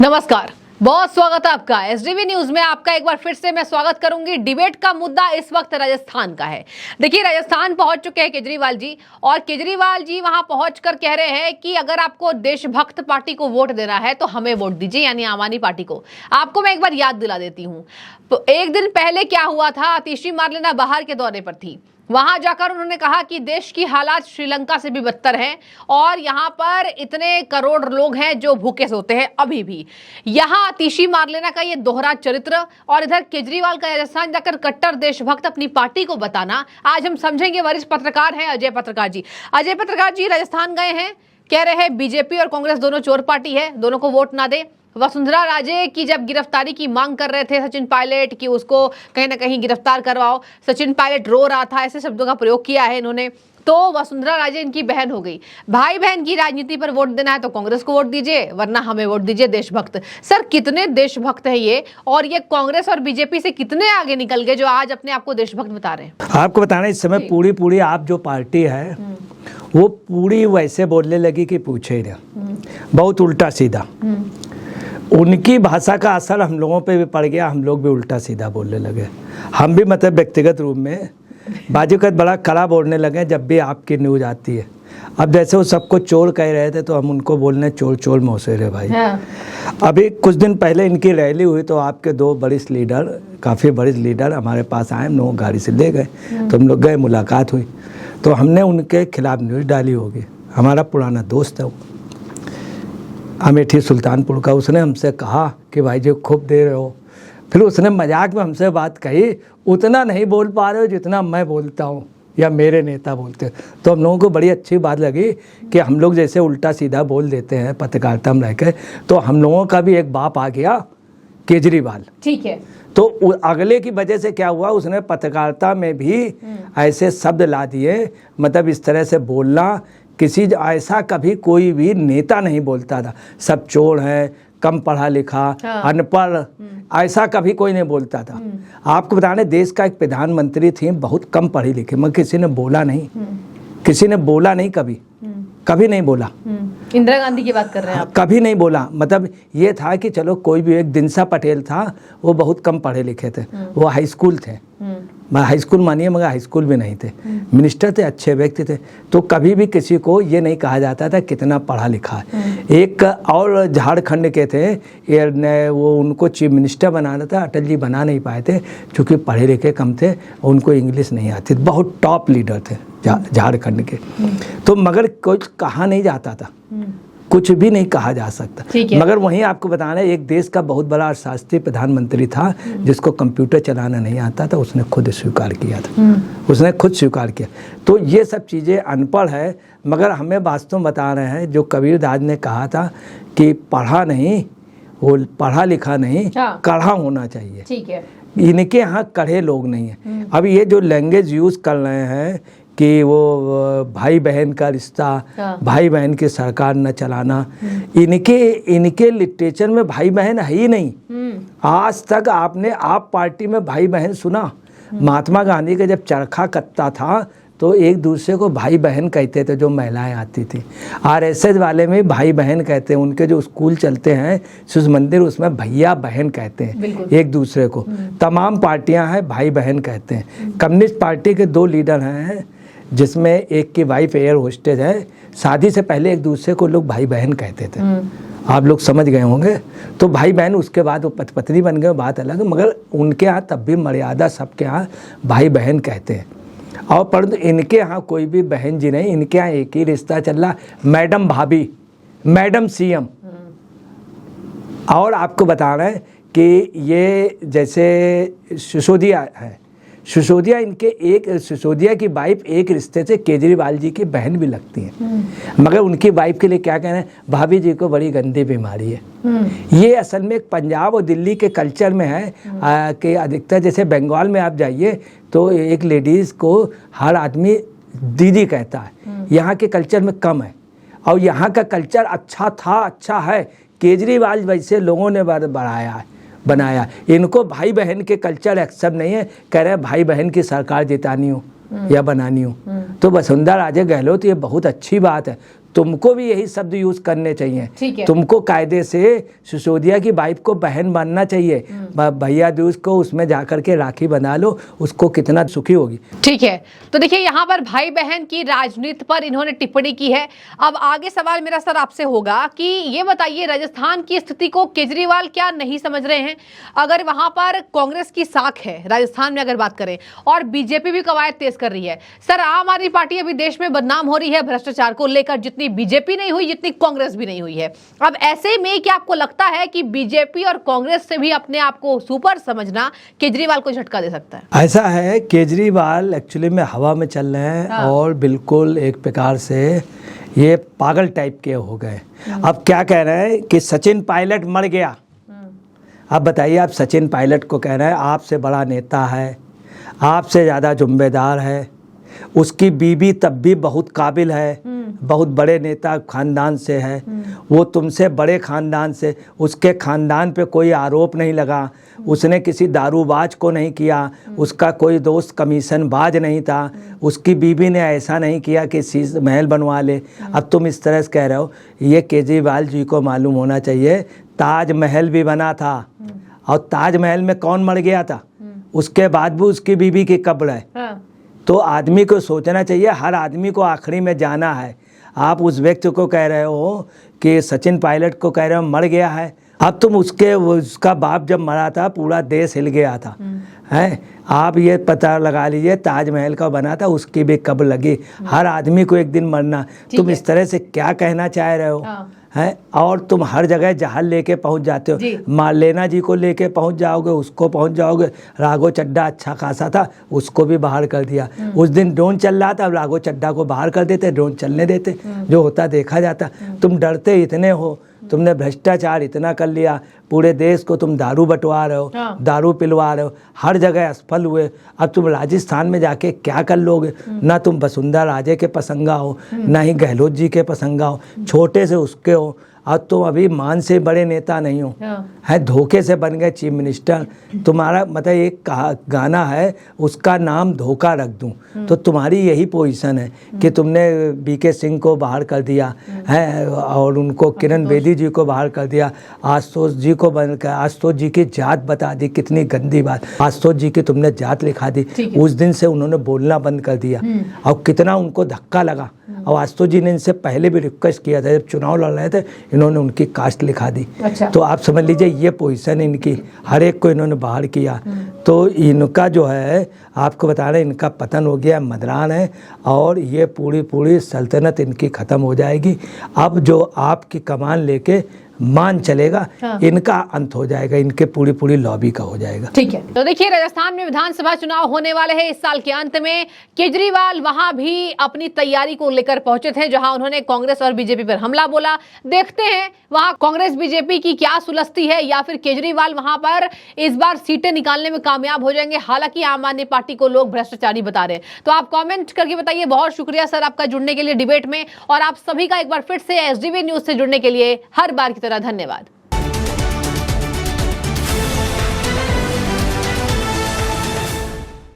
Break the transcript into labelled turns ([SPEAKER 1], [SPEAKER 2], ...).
[SPEAKER 1] नमस्कार, बहुत स्वागत है आपका एसडीवी न्यूज में। आपका एक बार फिर से मैं स्वागत करूंगी। डिबेट का मुद्दा इस वक्त राजस्थान का है। देखिए, राजस्थान पहुंच चुके हैं केजरीवाल जी, और केजरीवाल जी वहां पहुंचकर कह रहे हैं कि अगर आपको देशभक्त पार्टी को वोट देना है तो हमें वोट दीजिए, यानी आम आदमी पार्टी को। आपको मैं एक बार याद दिला देती हूँ, एक दिन पहले क्या हुआ था। आतिशी मार्लेना बाहर के दौरे पर थी। वहां जाकर उन्होंने कहा कि देश की हालात श्रीलंका से भी बदतर हैं और यहां पर इतने करोड़ लोग हैं जो भूखे सोते हैं अभी भी। यहां आतिशी मार्लेना का ये दोहरा चरित्र, और इधर केजरीवाल का राजस्थान जाकर कट्टर देशभक्त अपनी पार्टी को बताना। आज हम समझेंगे। वरिष्ठ पत्रकार हैं अजय पत्रकार जी। अजय पत्रकार जी राजस्थान गए हैं, कह रहे हैं बीजेपी और कांग्रेस दोनों चोर पार्टी है, दोनों को वोट ना दे। वसुंधरा राजे की जब गिरफ्तारी की मांग कर रहे थे सचिन पायलट की, उसको कहीं ना कहीं गिरफ्तार करवाओ, सचिन पायलट रो रहा था, ऐसे शब्दों का प्रयोग किया है इन्होंने। तो वसुंधरा राजे इनकी बहन हो गई। भाई बहन की राजनीति पर वोट देना है तो कांग्रेस को वोट दीजिए, वरना हमें वोट दीजिए देशभक्त। सर, कितने देशभक्त हैं ये, और ये कांग्रेस और बीजेपी से कितने आगे निकल गए जो आज अपने आप को देशभक्त बता रहे हैं?
[SPEAKER 2] आपको बताना, इस समय पूरी आप जो पार्टी है वो पूरी वैसे बोलने लगी कि पूछे ही ना, बहुत उल्टा सीधा। उनकी भाषा का असर हम लोगों पे भी पड़ गया, हम लोग भी उल्टा सीधा बोलने लगे। हम भी मतलब व्यक्तिगत रूप में बाजूकत बड़ा कड़ा बोलने लगे जब भी आपकी न्यूज आती है। अब जैसे वो सबको चोर कह रहे थे तो हम उनको बोलने चोर चोर मौसेरे भाई। हाँ। अभी कुछ दिन पहले इनकी रैली हुई तो आपके दो वरिष्ठ लीडर, काफ़ी वरिष्ठ लीडर हमारे पास आए, हम लोग गाड़ी से ले गए तो हम लोग गए, मुलाकात हुई तो हमने उनके खिलाफ न्यूज़ डाली होगी। हमारा पुराना दोस्त है वो, अमेठी सुल्तानपुर का। उसने हमसे कहा कि भाई जी खूब दे रहे हो। फिर उसने मजाक में हमसे बात कही, उतना नहीं बोल पा रहे हो जितना मैं बोलता हूँ या मेरे नेता बोलते हैं। तो हम लोगों को बड़ी अच्छी बात लगी कि हम लोग जैसे उल्टा सीधा बोल देते हैं पत्रकारिता में रहकर, तो हम लोगों का भी एक बाप आ गया केजरीवाल। ठीक है। तो अगले की वजह से क्या हुआ, उसने पत्रकारिता में भी ऐसे शब्द ला दिए, मतलब इस तरह से बोलना किसी ऐसा कभी कोई भी नेता नहीं बोलता था। सब चोर हैं, कम पढ़ा लिखा, अनपढ़, ऐसा कभी कोई नहीं बोलता था। आपको बताने, देश का एक प्रधानमंत्री थी बहुत कम पढ़ी लिखी, मगर किसी ने बोला नहीं, किसी ने बोला नहीं, कभी नहीं बोला।
[SPEAKER 1] इंदिरा गांधी की बात कर रहे हैं आप?
[SPEAKER 2] कभी नहीं बोला। मतलब ये था कि चलो कोई भी, एक दिनसा पटेल था, वो बहुत कम पढ़े लिखे थे, वो हाई स्कूल थे, हाई स्कूल मानिए मगर हाई स्कूल भी नहीं थे, मिनिस्टर थे, अच्छे व्यक्ति थे। तो कभी भी किसी को ये नहीं कहा जाता था कितना पढ़ा लिखा है। एक और झारखंड के थे, वो उनको चीफ मिनिस्टर बनाना था, अटल जी बना नहीं पाए थे क्योंकि पढ़े लिखे कम थे, उनको इंग्लिश नहीं आती। बहुत टॉप लीडर थे झारखंड के। तो मगर कुछ कहा नहीं जाता था, कुछ भी नहीं कहा जा सकता। मगर वहीं आपको बताना, एक देश का बहुत बड़ा अर्थशास्त्री प्रधानमंत्री था जिसको कंप्यूटर चलाना नहीं आता था, उसने खुद स्वीकार किया था, उसने खुद स्वीकार किया। तो ये सब चीज़ें अनपढ़ है, मगर हमें वास्तव बता रहे हैं जो कबीरदास ने कहा था कि पढ़ा नहीं, वो पढ़ा लिखा नहीं, कढ़ा होना चाहिए। ठीक है। इनके यहाँ कढ़े लोग नहीं हैं। अब ये जो लैंग्वेज यूज़ कर रहे हैं कि वो भाई बहन का रिश्ता, भाई बहन की सरकार न चलाना, इनके लिटरेचर में भाई बहन है ही नहीं। आज तक आपने आप पार्टी में भाई बहन सुना? महात्मा गांधी का जब चरखा कतता था तो एक दूसरे को भाई बहन कहते थे, जो महिलाएं आती थी। आरएसएस वाले में भाई बहन कहते हैं, उनके जो स्कूल चलते हैं शिशु मंदिर, उसमें भैया बहन कहते हैं एक दूसरे को। तमाम पार्टियां हैं भाई बहन कहते हैं। कम्युनिस्ट पार्टी के दो लीडर हैं जिसमें एक की वाइफ एयर होस्टेज है, शादी से पहले एक दूसरे को लोग भाई बहन कहते थे। आप लोग समझ गए होंगे। तो भाई बहन उसके बाद वो पति पत्नी बन गए, बात अलग, मगर उनके यहाँ तब भी मर्यादा सबके यहाँ भाई बहन कहते हैं। और परंतु इनके यहाँ कोई भी बहन जी नहीं, इनके यहाँ एक ही रिश्ता चल रहा, मैडम भाभी, मैडम सीएम। और आपको बता रहे हैं कि ये जैसे सिसोदिया है, सिसोदिया सिसोदिया की वाइफ एक रिश्ते से केजरीवाल जी की बहन भी लगती हैं, मगर उनकी वाइफ के लिए क्या कहना है, भाभी जी को बड़ी गंदी बीमारी है। ये असल में पंजाब और दिल्ली के कल्चर में है कि अधिकतर, जैसे बंगाल में आप जाइए तो एक लेडीज़ को हर आदमी दीदी कहता है, यहाँ के कल्चर में कम है। और यहाँ का कल्चर अच्छा था, अच्छा है, केजरीवाल वैसे लोगों ने बनाया। इनको भाई बहन के कल्चर एक्सेप्ट नहीं है, कह रहे हैं भाई बहन की सरकार जितानी हो या बनानी हो। तो वसुंधरा राजे गहलोत, ये बहुत अच्छी बात है, तुमको भी यही शब्द यूज करने चाहिए।
[SPEAKER 1] ठीक है।
[SPEAKER 2] तुमको कायदे से सिसोदिया की वाइफ को बहन मानना चाहिए। भैया दूज को उसमें जाकर के राखी बना लो, उसको कितना सुखी होगी।
[SPEAKER 1] ठीक है, तो देखिए यहाँ पर भाई बहन की राजनीति पर इन्होंने टिप्पणी की है। अब आगे सवाल मेरा सर आपसे होगा कि ये बताइए, राजस्थान की स्थिति को केजरीवाल क्या नहीं समझ रहे हैं? अगर वहां पर कांग्रेस की साख है राजस्थान में, अगर बात करें, और बीजेपी भी कवायद तेज कर रही है। सर, आम आदमी पार्टी अभी देश में बदनाम हो रही है भ्रष्टाचार को लेकर, जितनी बीजेपी नहीं हुई जितनी कांग्रेस भी नहीं हुई है। अब ऐसे में क्या आपको लगता है कि बीजेपी और कांग्रेस से भी अपने आप को सुपर समझना केजरीवाल को झटका दे सकता है?
[SPEAKER 2] ऐसा है, केजरीवाल एक्चुअली में हवा में चल रहे हैं।
[SPEAKER 1] हाँ।
[SPEAKER 2] और बिल्कुल एक प्रकार से ये पागल टाइप के हो गए। अब क्या कह रहे हैं कि सचिन पायलट मर गया। अब बताइए, आप सचिन पायलट को कह रहे हैं आपसे बड़ा नेता है, आपसे ज़्यादा जिम्मेदार है, उसकी बीवी तब भी बहुत काबिल है, बहुत बड़े नेता खानदान से है, वो तुमसे बड़े खानदान से, उसके खानदान पे कोई आरोप नहीं लगा, उसने किसी दारूबाज को नहीं किया, उसका कोई दोस्त कमीशन बाज नहीं था, उसकी बीवी ने ऐसा नहीं किया कि शीश महल बनवा ले। अब तुम इस तरह से कह रहे हो। ये केजरीवाल जी को मालूम होना चाहिए, ताजमहल भी बना था, और ताजमहल में कौन मर गया था? उसके बाद भी उसकी बीवी की कब्र है।
[SPEAKER 1] हाँ।
[SPEAKER 2] तो आदमी को सोचना चाहिए, हर आदमी को आखिरी में जाना है। आप उस व्यक्ति को कह रहे हो कि सचिन पायलट को कह रहे हो मर गया है। अब तुम उसका बाप जब मरा था पूरा देश हिल गया था, हैं? आप ये पता लगा लीजिए, ताजमहल का बना था, उसकी भी कब्र लगी। हर आदमी को एक दिन मरना। तुम इस तरह से क्या कहना चाह रहे हो? हैं? और तुम हर जगह जहाज लेके पहुंच जाते हो। मार्लेना जी को लेके पहुंच जाओगे, उसको पहुंच जाओगे। राघव चड्ढा अच्छा खासा था, उसको भी बाहर कर दिया। उस दिन ड्रोन चल रहा था, राघव चड्ढा को बाहर कर देते, ड्रोन चलने देते, जो होता देखा जाता। तुम डरते इतने हो, तुमने भ्रष्टाचार इतना कर लिया, पूरे देश को तुम दारू बंटवा रहे हो, दारू पिलवा रहे हो, हर जगह असफल हुए। अब तुम राजस्थान में जाके क्या कर लोगे? ना तुम वसुंधरा राजे के पसंगा हो, ना ही गहलोत जी के पसंगा हो, छोटे से उसके हो। अब तुम अभी मान से बड़े नेता नहीं हो, है धोखे से बन गए चीफ मिनिस्टर। तुम्हारा मतलब एक गाना है, उसका नाम धोखा रख दूं। तो तुम्हारी यही पोजीशन है कि तुमने बीके सिंह को बाहर कर दिया है, और उनको किरण बेदी जी को बाहर कर दिया, आशुतोष जी को बनकर आशुतोष जी की जात बता दी। कितनी गंदी बात, आशुतोष जी की तुमने जात लिखा दी। उस दिन से उन्होंने बोलना बंद कर दिया, और कितना उनको धक्का लगा। और आशुतोष जी ने इनसे पहले भी रिक्वेस्ट किया था, जब चुनाव लड़ रहे थे, इन्होंने उनकी कास्ट लिखा दी। अच्छा। तो आप समझ लीजिए ये पोजीशन इनकी, हर एक को इन्होंने बाहर किया। तो इनका जो है, आपको बता रहे, इनका पतन हो गया, मदरान है, और ये पूरी सल्तनत इनकी ख़त्म हो जाएगी। अब जो आपकी कमान लेके मान चलेगा, इनका अंत हो जाएगा, इनके पूरी लॉबी का हो जाएगा।
[SPEAKER 1] ठीक है, तो देखिए, राजस्थान में विधानसभा चुनाव होने वाले हैं इस साल के अंत में। केजरीवाल वहां भी अपनी तैयारी को लेकर पहुंचे थे, जहां उन्होंने कांग्रेस और बीजेपी पर हमला बोला। देखते हैं वहां कांग्रेस बीजेपी की क्या सुलझती है, या फिर केजरीवाल वहां पर इस बार सीटें निकालने में कामयाब हो जाएंगे। हालांकि आम आदमी पार्टी को लोग भ्रष्टाचारी बता रहे हैं। तो आप कॉमेंट करके बताइए। बहुत शुक्रिया सर आपका जुड़ने के लिए डिबेट में, और आप सभी का एक बार फिर से एसडीवी न्यूज से जुड़ने के लिए हर बार की तरह धन्यवाद।